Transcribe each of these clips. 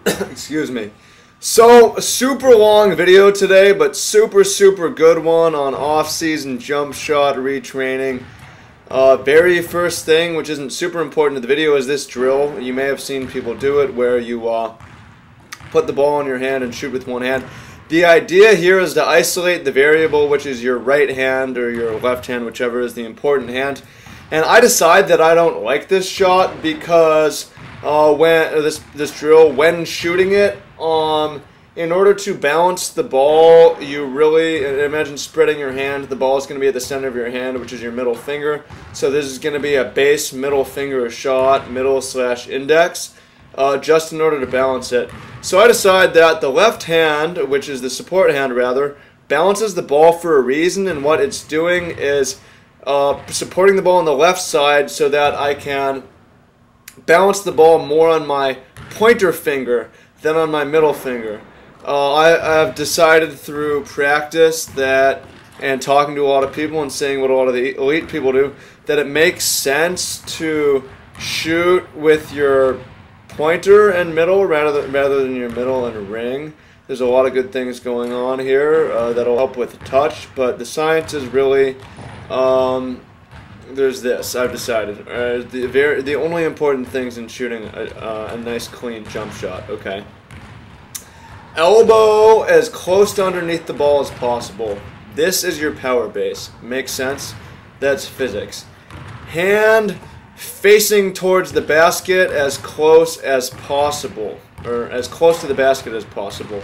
Excuse me. So, a super long video today, but super good one on off-season jump shot retraining. Very first thing, which isn't super important to the video, is this drill. You may have seen people do it where you put the ball in your hand and shoot with one hand. The idea here is to isolate the variable, which is your right hand or your left hand, whichever is the important hand. And I decide that I don't like this shot because this drill, when shooting it, in order to balance the ball, you really imagine spreading your hand. The ball is going to be at the center of your hand, which is your middle finger. So this is going to be a base middle finger shot, middle/index, just in order to balance it. So I decide that the left hand, which is the support hand rather, balances the ball for a reason, and what it's doing is supporting the ball on the left side so that I can balance the ball more on my pointer finger than on my middle finger. I've decided through practice that, and talking to a lot of people and seeing what a lot of the elite people do, that it makes sense to shoot with your pointer and middle rather than your middle and ring. There's a lot of good things going on here that'll help with touch, but the science is really there's this. I've decided the only important things in shooting a nice clean jump shot. Okay. Elbow as close to underneath the ball as possible. This is your power base. Makes sense? That's physics. Hand facing towards the basket as close as possible, or as close to the basket as possible.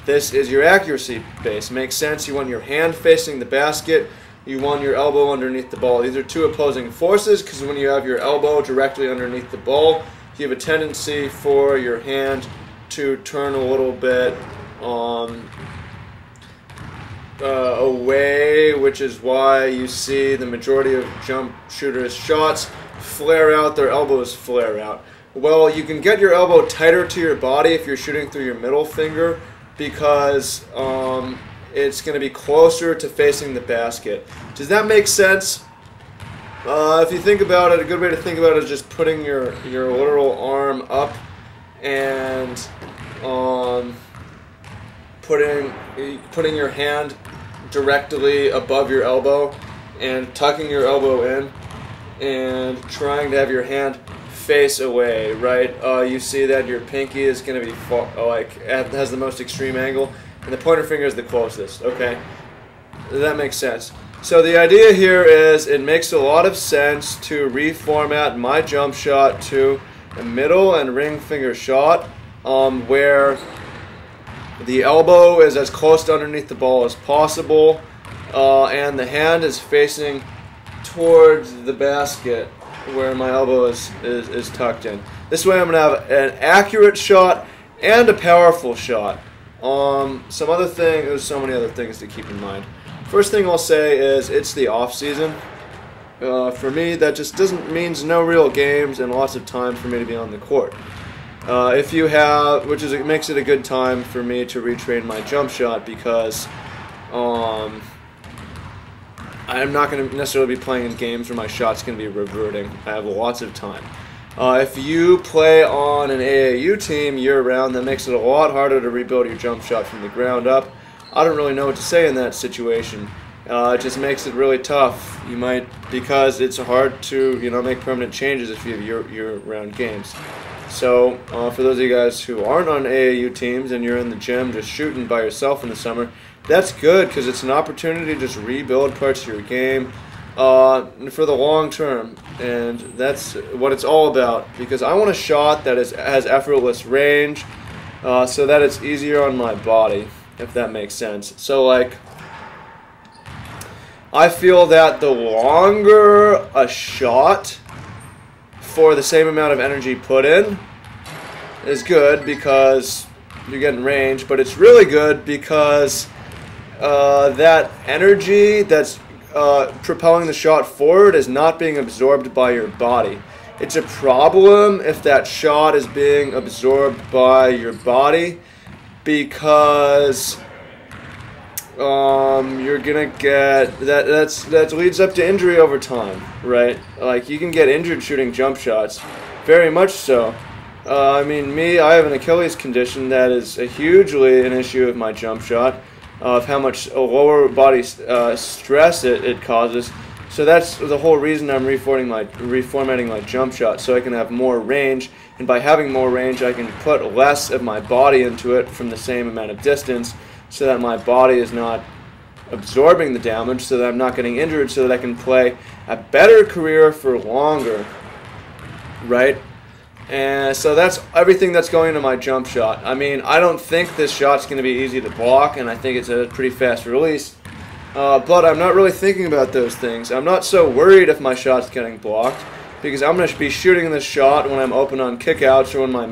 This is your accuracy base. Makes sense? You want your hand facing the basket. You want your elbow underneath the ball. These are two opposing forces, because when you have your elbow directly underneath the ball, you have a tendency for your hand to turn a little bit away, which is why you see the majority of jump shooters' shots flare out, their elbows flare out. Well, you can get your elbow tighter to your body if you're shooting through your middle finger, because it's going to be closer to facing the basket. Does that make sense? If you think about it, a good way to think about it is just putting your literal arm up and putting your hand directly above your elbow and tucking your elbow in and trying to have your hand face away, right? You see that your pinky is going to be has the most extreme angle, and the pointer finger is the closest. Okay, that makes sense. So the idea here is it makes a lot of sense to reformat my jump shot to a middle and ring finger shot, where the elbow is as close to underneath the ball as possible, and the hand is facing towards the basket where my elbow is tucked in. This way I'm going to have an accurate shot and a powerful shot. There's so many other things to keep in mind. First thing I'll say is it's the off season. For me, that just means no real games and lots of time for me to be on the court. If you have, it makes it a good time for me to retrain my jump shot, because I'm not going to necessarily be playing in games where my shot's going to be reverting. I have lots of time. If you play on an AAU team year-round, that makes it a lot harder to rebuild your jump shot from the ground up. I don't really know what to say in that situation. It just makes it really tough. Because it's hard to make permanent changes if you have year-round games. So for those of you guys who aren't on AAU teams and you're in the gym just shooting by yourself in the summer, that's good, because it's an opportunity to just rebuild parts of your game for the long term, and that's what it's all about, because I want a shot that has effortless range, so that it's easier on my body, if that makes sense. So I feel that the longer a shot for the same amount of energy put in is good, because you're getting range, but it's really good because that energy that's propelling the shot forward is not being absorbed by your body. It's a problem if that shot is being absorbed by your body, because you're gonna get that leads up to injury over time, right? Like, you can get injured shooting jump shots, very much so, I mean, I have an Achilles condition that is hugely an issue with my jump shot, of how much lower body stress it causes. So that's the whole reason I'm reformatting my jump shot, so I can have more range, and by having more range I can put less of my body into it from the same amount of distance, so that my body is not absorbing the damage, so that I'm not getting injured, so that I can play a better career for longer, right? And so that's everything that's going into my jump shot. I mean, I don't think this shot's going to be easy to block, and I think it's a pretty fast release. But I'm not really thinking about those things. I'm not so worried if my shot's getting blocked, because I'm going to be shooting this shot when I'm open on kickouts or when my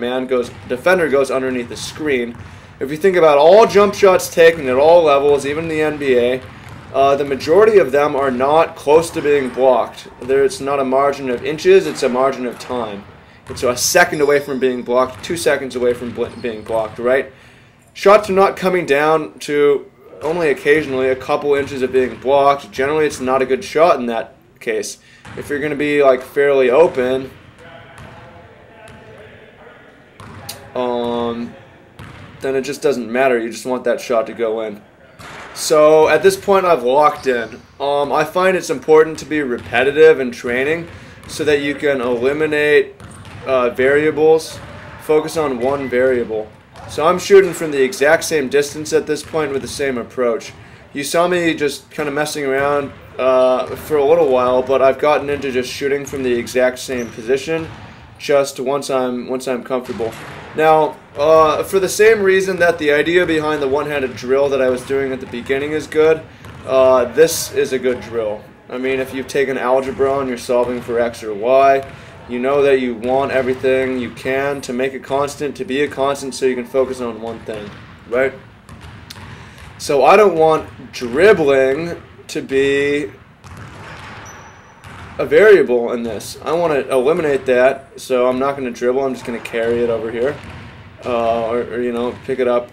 defender goes underneath the screen. If you think about all jump shots taken at all levels, even in the NBA, the majority of them are not close to being blocked. It's not a margin of inches, it's a margin of time. It's a second away from being blocked, 2 seconds away from being blocked, right? Shots are not coming down to only occasionally a couple inches of being blocked. Generally, it's not a good shot in that case. If you're going to be like fairly open, then it just doesn't matter. You just want that shot to go in. So at this point, I've locked in. I find it's important to be repetitive in training so that you can eliminate variables, focus on one variable. So I'm shooting from the exact same distance at this point with the same approach. You saw me just kind of messing around for a little while, but I've gotten into just shooting from the exact same position just once I'm comfortable. Now, for the same reason that the idea behind the one-handed drill that I was doing at the beginning is good, this is a good drill. I mean, if you've taken algebra and you're solving for x or y, you know that you want everything you can to make a constant, to be a constant, so you can focus on one thing, right? So I don't want dribbling to be a variable in this. I want to eliminate that, so I'm not going to dribble. I'm just going to carry it over here, or you know, pick it up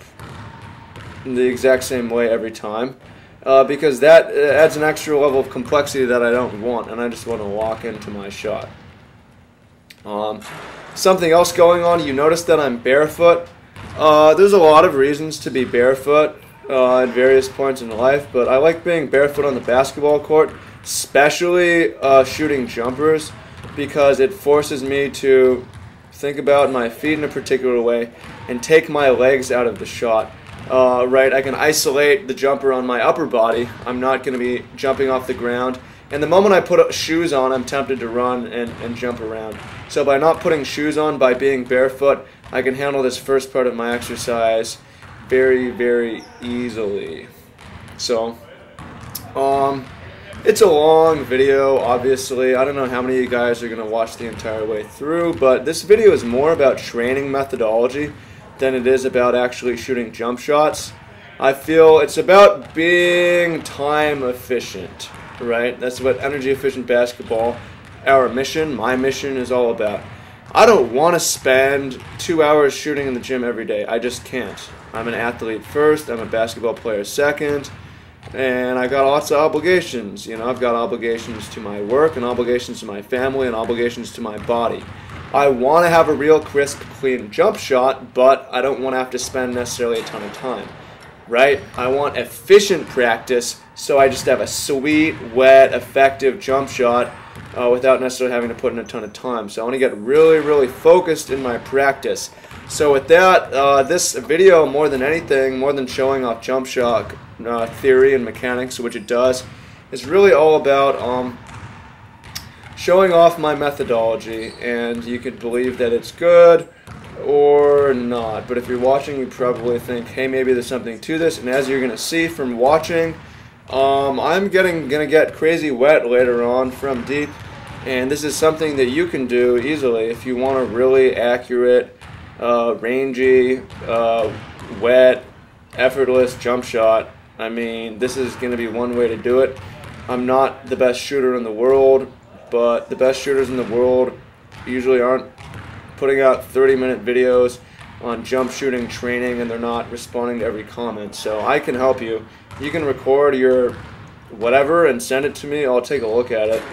in the exact same way every time, because that adds an extra level of complexity that I don't want, and I just want to lock into my shot. Something else going on, you notice that I'm barefoot. There's a lot of reasons to be barefoot at various points in life, but I like being barefoot on the basketball court, especially shooting jumpers, because it forces me to think about my feet in a particular way and take my legs out of the shot. Right, I can isolate the jumper on my upper body. I'm not going to be jumping off the ground. And the moment I put shoes on, I'm tempted to run and jump around. So by not putting shoes on, by being barefoot, I can handle this first part of my exercise very, very easily. So, it's a long video, obviously. I don't know how many of you guys are going to watch the entire way through, but this video is more about training methodology than it is about actually shooting jump shots. I feel it's about being time efficient. Right? That's what energy efficient basketball, our mission, my mission, is all about. I don't want to spend 2 hours shooting in the gym every day. I just can't. I'm an athlete first, I'm a basketball player second, and I got lots of obligations. You know, I've got obligations to my work, and obligations to my family, and obligations to my body. I want to have a real crisp, clean jump shot, but I don't want to have to spend necessarily a ton of time. Right? I want efficient practice, so I just have a sweet, wet, effective jump shot without necessarily having to put in a ton of time. So I want to get really, really focused in my practice. So with that, this video, more than anything, more than showing off jump shot theory and mechanics, which it does, is really all about showing off my methodology, and you can believe that it's good or not. But if you're watching, you probably think, hey, maybe there's something to this. And as you're going to see from watching, I'm gonna get crazy wet later on from deep, and this is something that you can do easily if you want a really accurate, rangy, wet, effortless jump shot. I mean, this is going to be one way to do it. I'm not the best shooter in the world, but the best shooters in the world usually aren't putting out 30-minute videos on jump shooting training, and they're not responding to every comment. So I can help you. You can record your whatever and send it to me. I'll take a look at it.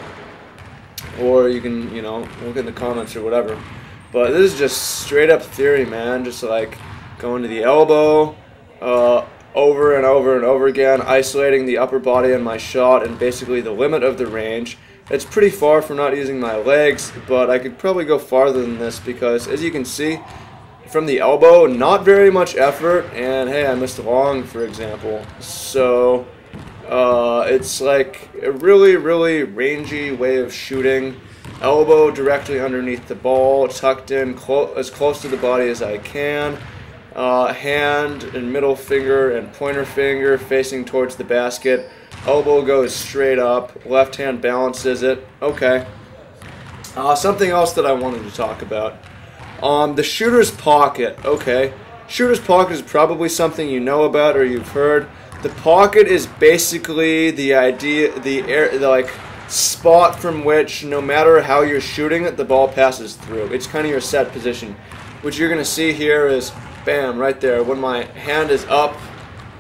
Or you can, you know, look in the comments or whatever. But this is just straight up theory, man. Just like going to the elbow, over and over and over again, isolating the upper body on my shot and basically the limit of the range. It's pretty far from not using my legs, but I could probably go farther than this because, as you can see, from the elbow, not very much effort, and hey, I missed a long, for example. So, it's like a really, really rangy way of shooting. Elbow directly underneath the ball, tucked in as close to the body as I can. Hand and middle finger and pointer finger facing towards the basket. Elbow goes straight up. Left hand balances it. Okay. Something else that I wanted to talk about. The shooter's pocket. Okay. Shooter's pocket is probably something you know about or you've heard. The pocket is basically the idea, the like spot from which no matter how you're shooting it, the ball passes through. It's kind of your set position. What you're going to see here is, bam, right there. When my hand is up,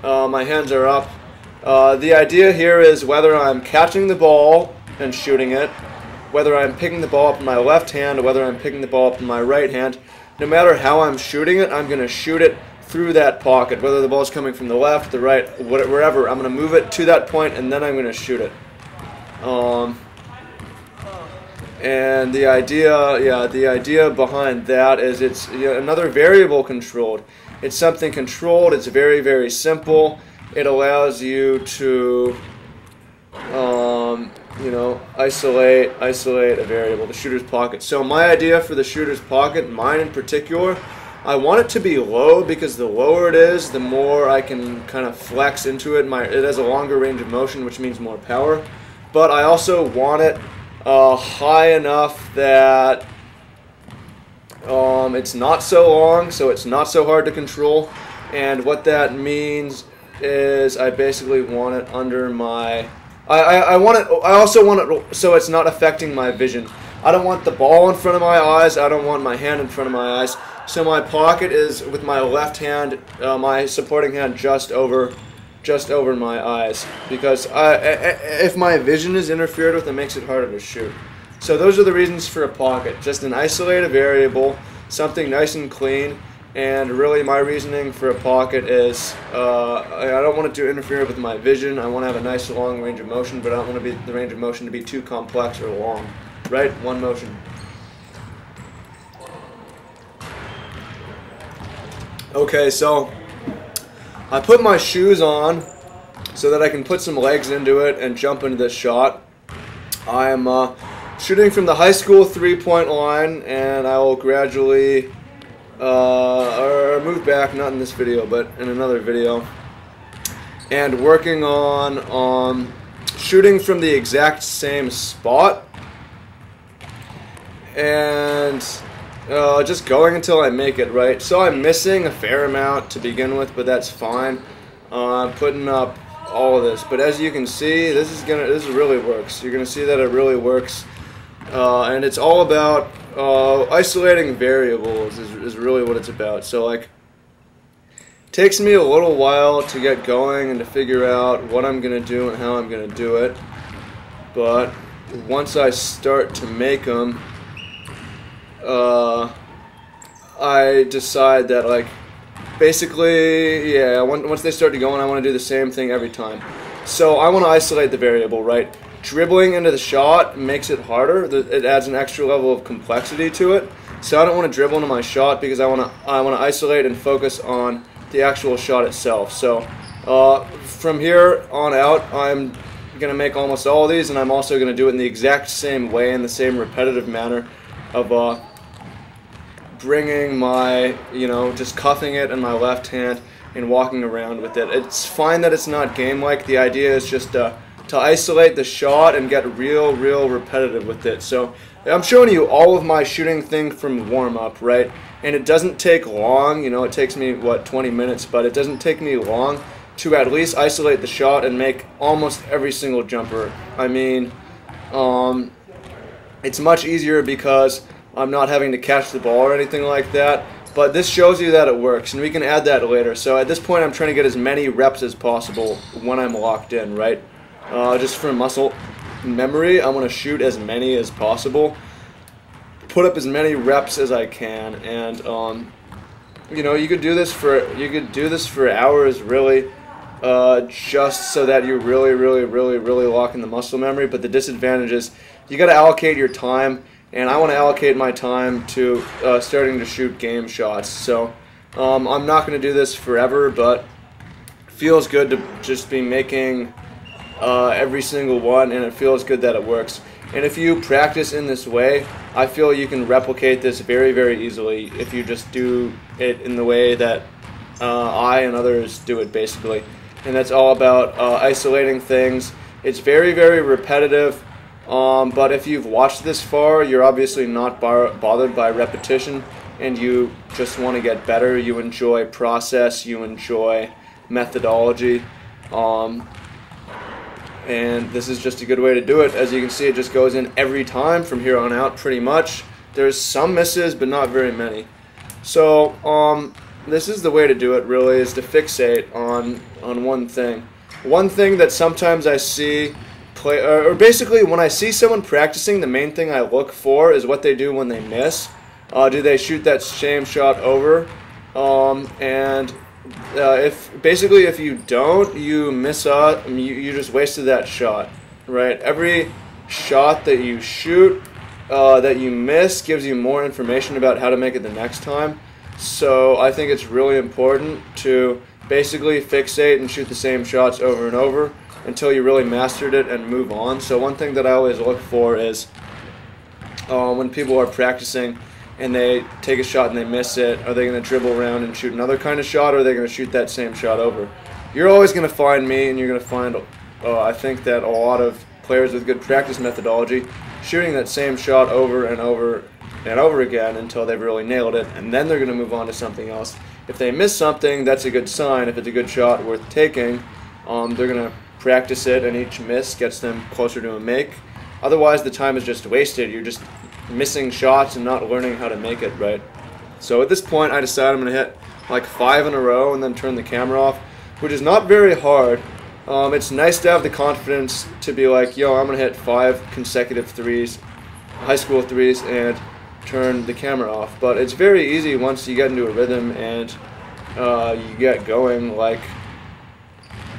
my hands are up. The idea here is whether I'm catching the ball and shooting it, whether I'm picking the ball up in my left hand, or whether I'm picking the ball up in my right hand, no matter how I'm shooting it, I'm going to shoot it through that pocket. Whether the ball's coming from the left, the right, wherever, I'm going to move it to that point and then I'm going to shoot it. And the idea behind that is it's another variable controlled. It's something controlled. It's very, very simple. It allows you to, isolate a variable, the shooter's pocket. So my idea for the shooter's pocket, mine in particular, I want it to be low because the lower it is, the more I can kind of flex into it. It has a longer range of motion, which means more power. But I also want it high enough that it's not so long, so it's not so hard to control. And what that means is I basically want it under my. I also want it so it's not affecting my vision. I don't want the ball in front of my eyes. I don't want my hand in front of my eyes. So my pocket is with my left hand, my supporting hand just over my eyes, because if my vision is interfered with, it makes it harder to shoot. So those are the reasons for a pocket. Just an isolated variable, something nice and clean, and really my reasoning for a pocket is I don't want it to interfere with my vision. I want to have a nice long range of motion, but I don't want the range of motion to be too complex or long. Right? One motion. Okay, so I put my shoes on so that I can put some legs into it and jump into this shot. I am shooting from the high school three-point line, and I will gradually or move back, not in this video, but in another video, and working on shooting from the exact same spot, and just going until I make it, right? So I'm missing a fair amount to begin with, but that's fine. I'm putting up all of this, but as you can see, this really works. You're gonna see that it really works, and it's all about isolating variables is really what it's about. So like, it takes me a little while to get going and to figure out what I'm gonna do and how I'm gonna do it, but once I start to make them, I decide that, like, basically, yeah, once they start to go, I want to do the same thing every time. So I want to isolate the variable, right? Dribbling into the shot makes it harder. It adds an extra level of complexity to it. So I don't want to dribble into my shot because I want to isolate and focus on the actual shot itself. So from here on out, I'm going to make almost all of these, and I'm also going to do it in the exact same way, in the same repetitive manner of bringing my, just cuffing it in my left hand and walking around with it. It's fine that it's not game-like. The idea is just to isolate the shot and get real repetitive with it. So I'm showing you all of my shooting thing from warm-up, right? And it doesn't take long. It takes me, 20 minutes, but it doesn't take me long to at least isolate the shot and make almost every single jumper. I mean, it's much easier because I'm not having to catch the ball or anything like that, but this shows you that it works, and we can add that later. So at this point, I'm trying to get as many reps as possible when I'm locked in, right? Just for muscle memory, I want to shoot as many as possible. put up as many reps as I can, and you know, you could do this for hours, really, just so that you're really locking the muscle memory. But the disadvantage is you got to allocate your time, and I want to allocate my time to starting to shoot game shots. So I'm not going to do this forever, but it feels good to just be making every single one, and it feels good that it works. And if you practice in this way, I feel you can replicate this very easily if you just do it in the way that I and others do it, basically. And that's all about isolating things. It's very repetitive, but if you've watched this far, you're obviously not bothered by repetition, and you just want to get better. You enjoy process, you enjoy methodology. And this is just a good way to do it. As you can see, it just goes in every time from here on out, pretty much. There's some misses, but not very many. So this is the way to do it, really, is to fixate on one thing. One thing that sometimes I see or basically when I see someone practicing, the main thing I look for is what they do when they miss. Do they shoot that same shot over? If you don't, you miss out. You just wasted that shot, right? Every shot that you shoot that you miss gives you more information about how to make it the next time. So I think it's really important to basically fixate and shoot the same shots over and over until you really mastered it and move on. So one thing that I always look for is when people are practicing and they take a shot and they miss it, are they going to dribble around and shoot another kind of shot, or are they going to shoot that same shot over? You're always going to find me, and you're going to find, I think that a lot of players with good practice methodology shooting that same shot over and over and over again until they've really nailed it, and then they're going to move on to something else. If they miss something, that's a good sign. If it's a good shot worth taking, they're going to practice it, and each miss gets them closer to a make. Otherwise, the time is just wasted. You're just missing shots and not learning how to make it right. So at this point, I decided I'm going to hit like 5 in a row and then turn the camera off, which is not very hard. It's nice to have the confidence to be like, yo, I'm going to hit 5 consecutive threes, high school threes, and turn the camera off. But it's very easy once you get into a rhythm and you get going. Like,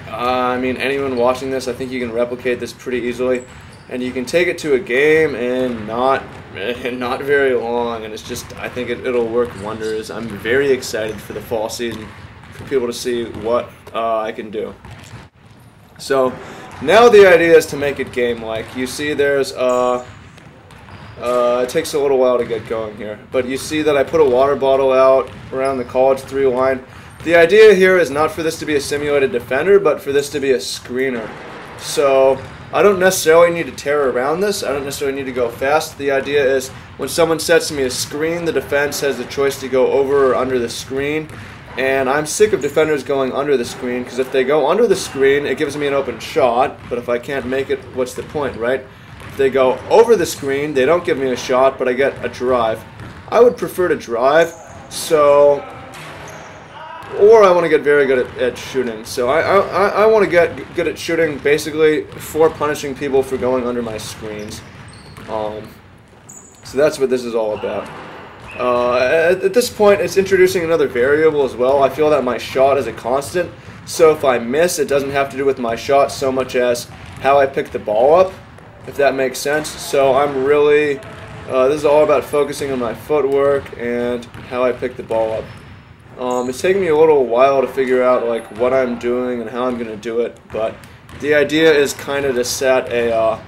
I mean, anyone watching this, I think you can replicate this pretty easily. And you can take it to a game and not very long, and it's just, I think it'll work wonders. I'm very excited for the fall season, for people to see what I can do. So now the idea is to make it game-like. You see there's it takes a little while to get going here, but you see that I put a water bottle out around the college 3 line. The idea here is not for this to be a simulated defender, but for this to be a screener. So I don't necessarily need to tear around this. I don't necessarily need to go fast. The idea is when someone sets me a screen, the defense has the choice to go over or under the screen. And I'm sick of defenders going under the screen, because if they go under the screen, it gives me an open shot. But if I can't make it, what's the point, right? If they go over the screen, they don't give me a shot, but I get a drive. I would prefer to drive, or I want to get very good at shooting. So I want to get good at shooting, basically for punishing people for going under my screens. So that's what this is all about. At this point, it's introducing another variable as well. I feel that my shot is a constant, so if I miss, it doesn't have to do with my shot so much as how I pick the ball up, if that makes sense. So I'm really, this is all about focusing on my footwork and how I pick the ball up. It's taken me a little while to figure out like what I'm doing and how I'm going to do it, but the idea is kind of to set a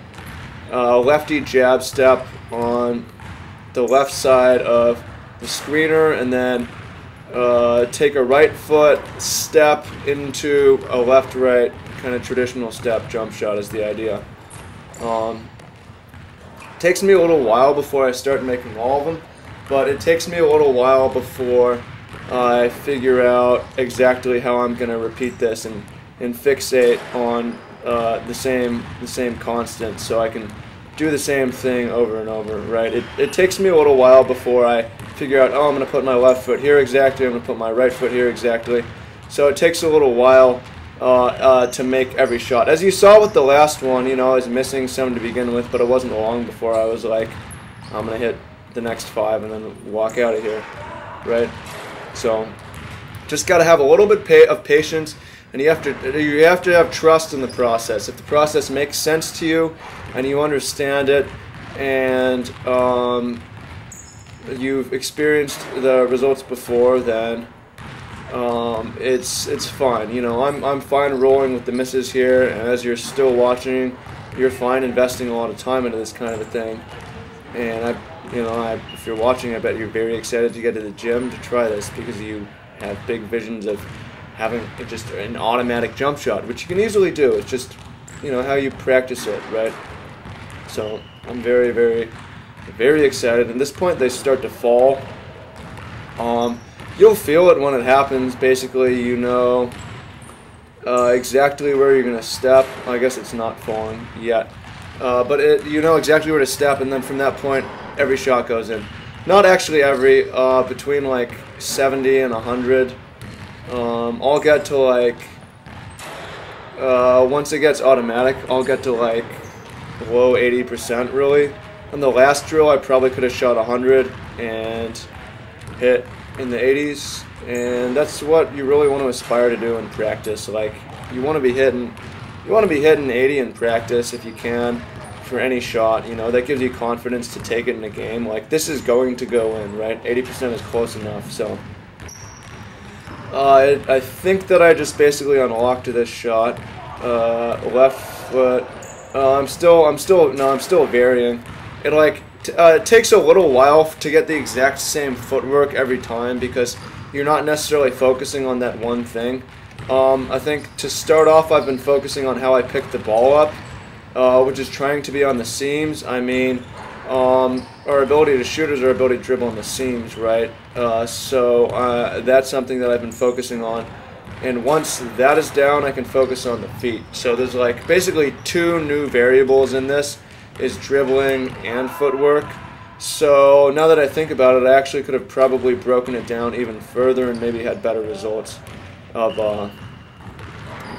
lefty jab step on the left side of the screener, and then take a right foot step into a left-right kind of traditional step. Jump shot is the idea. Takes me a little while before I start making all of them, but it takes me a little while before I figure out exactly how I'm going to repeat this and fixate on the same constant, so I can do the same thing over and over, right? It takes me a little while before I figure out, oh, I'm going to put my left foot here exactly, I'm going to put my right foot here exactly. So it takes a little while to make every shot. As you saw with the last one, you know, I was missing some to begin with, but it wasn't long before I was like, I'm going to hit the next 5 and then walk out of here, right? So just got to have a little bit of patience, and you have to have trust in the process. If the process makes sense to you and you understand it, and you've experienced the results before, then it's fine. You know, I'm fine rolling with the misses here, and as you're still watching, you're fine investing a lot of time into this kind of a thing. And if you're watching, I bet you're very excited to get to the gym to try this, because you have big visions of having just an automatic jump shot, which you can easily do. It's just, you know, how you practice it, right? So I'm very, very, very excited. At this point, they start to fall. You'll feel it when it happens. Basically, you know exactly where you're going to step. I guess it's not falling yet. But you know exactly where to step, and then from that point, every shot goes in. Not actually every, between like 70 and 100. I'll get to like, once it gets automatic, I'll get to like below 80% really. On the last drill, I probably could have shot 100 and hit in the 80s, and that's what you really want to aspire to do in practice. Like, you want to be hitting 80 in practice if you can for any shot. You know, that gives you confidence to take it in a game. Like, this is going to go in, right? 80% is close enough. So I think that I just basically unlocked this shot. Left foot. I'm still varying. It takes a little while to get the exact same footwork every time, because you're not necessarily focusing on that one thing. I think to start off, I've been focusing on how I pick the ball up, which is trying to be on the seams. I mean, our ability to shoot is our ability to dribble on the seams, right? So that's something that I've been focusing on. And once that is down, I can focus on the feet. So there's like basically 2 new variables in this, is dribbling and footwork. So now that I think about it, I actually could have probably broken it down even further and maybe had better results of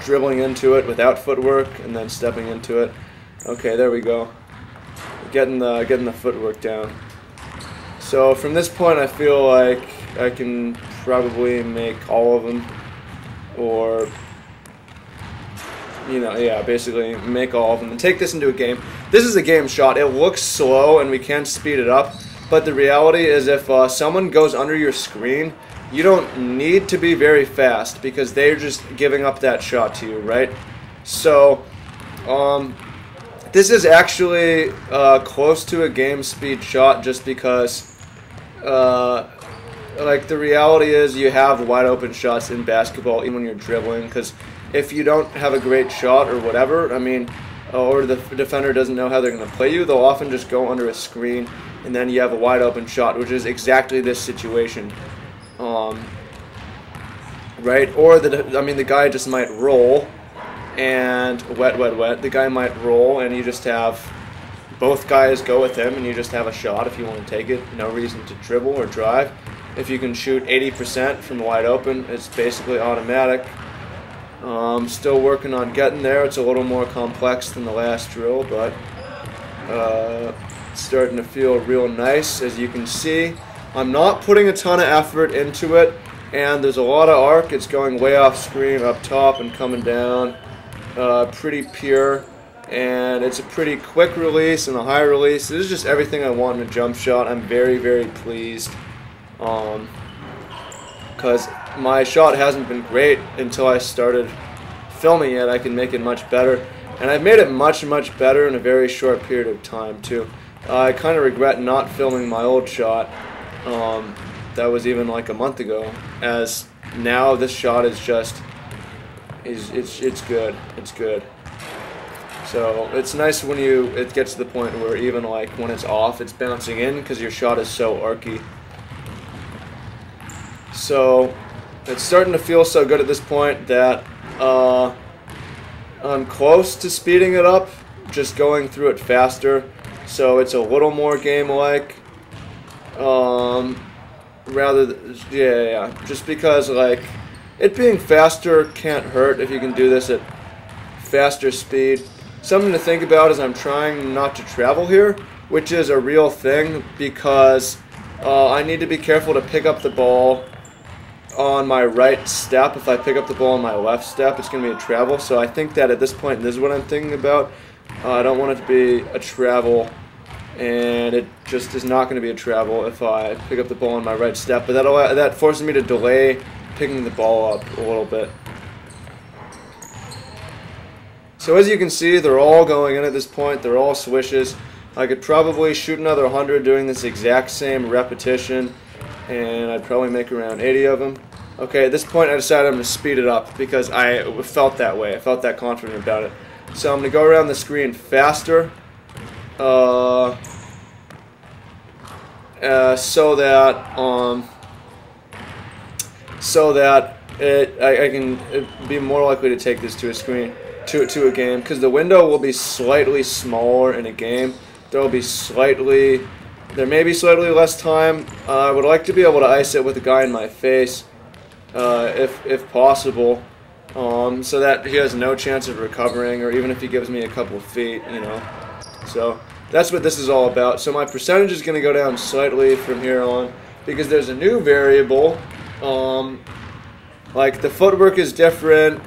dribbling into it without footwork and then stepping into it. Okay, there we go. Getting the footwork down. So from this point, I feel like I can probably make all of them, or, you know, yeah, basically make all of them and take this into a game. This is a game shot. It looks slow and we can speed it up, but the reality is if someone goes under your screen, you don't need to be very fast, because they're just giving up that shot to you, right? So this is actually close to a game speed shot, just because like, the reality is you have wide open shots in basketball even when you're dribbling, because if you don't have a great shot or whatever, I mean, or the defender doesn't know how they're going to play you, they'll often just go under a screen, and then you have a wide open shot, which is exactly this situation. Right? Or the guy just might roll, and wet. The guy might roll, and you just have both guys go with him, and you just have a shot if you want to take it. No reason to dribble or drive. If you can shoot 80% from wide open, it's basically automatic. Still working on getting there. It's a little more complex than the last drill, but it's starting to feel real nice. As you can see, I'm not putting a ton of effort into it, and there's a lot of arc. It's going way off screen up top and coming down. Pretty pure, and it's a pretty quick release and a high release. This is just everything I want in a jump shot. I'm very, very pleased, because my shot hasn't been great until I started filming it. I can make it much better, and I've made it much, much better in a very short period of time too. I kind of regret not filming my old shot. That was even like a month ago, as now this shot is just it's good. It's good. So it's nice when it gets to the point where even like when it's off, it's bouncing in, because your shot is so arcy. So it's starting to feel so good at this point that I'm close to speeding it up, just going through it faster, so it's a little more game-like. Just because, like, it being faster can't hurt if you can do this at faster speed. Something to think about is I'm trying not to travel here, which is a real thing because I need to be careful to pick up the ball on my right step. If I pick up the ball on my left step, it's going to be a travel. So I think that at this point, this is what I'm thinking about. I don't want it to be a travel, and it just is not going to be a travel if I pick up the ball on my right step. But that forces me to delay picking the ball up a little bit. So as you can see, they're all going in at this point. They're all swishes. I could probably shoot another 100 doing this exact same repetition, and I'd probably make around 80 of them. Okay, at this point I decided I'm going to speed it up because I felt that way. I felt that confident about it. So I'm going to go around the screen faster so that I can be more likely to take this to a screen, to a game, because the window will be slightly smaller in a game. There may be slightly less time. I would like to be able to ice it with a guy in my face, if possible, so that he has no chance of recovering, or even if he gives me a couple of feet, you know. So that's what this is all about. So my percentage is going to go down slightly from here on because there's a new variable. Like the footwork is different.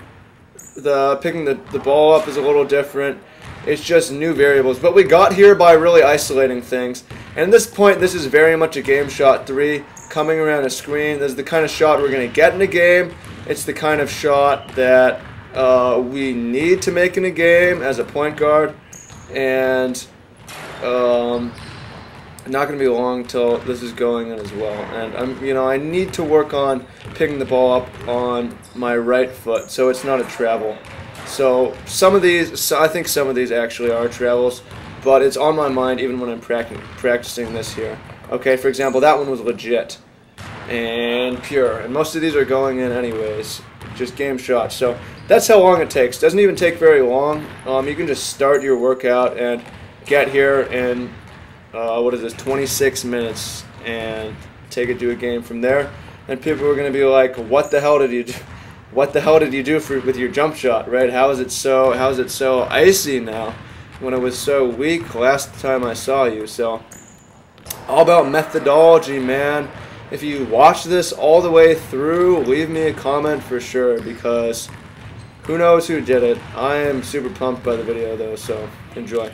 The picking the ball up is a little different. It's just new variables. But we got here by really isolating things. And at this point, this is very much a game shot 3 coming around a screen. This is the kind of shot we're going to get in a game. It's the kind of shot that we need to make in a game as a point guard. And not going to be long till this is going in as well. And I need to work on picking the ball up on my right foot so it's not a travel. So I think some of these actually are travels, but it's on my mind even when I'm practicing this here. Okay, for example, that one was legit and pure, and most of these are going in anyways, just game shots. So that's how long it takes. Doesn't even take very long. You can just start your workout and get here in 26 minutes and take it to a game from there. And people are going to be like, "What the hell did you do? What the hell did you do with your jump shot? Right? How is it so icy now when it was so weak last time I saw you?" So all about methodology, man. If you watch this all the way through, leave me a comment for sure, because who knows who did it. I am super pumped by the video though, so enjoy.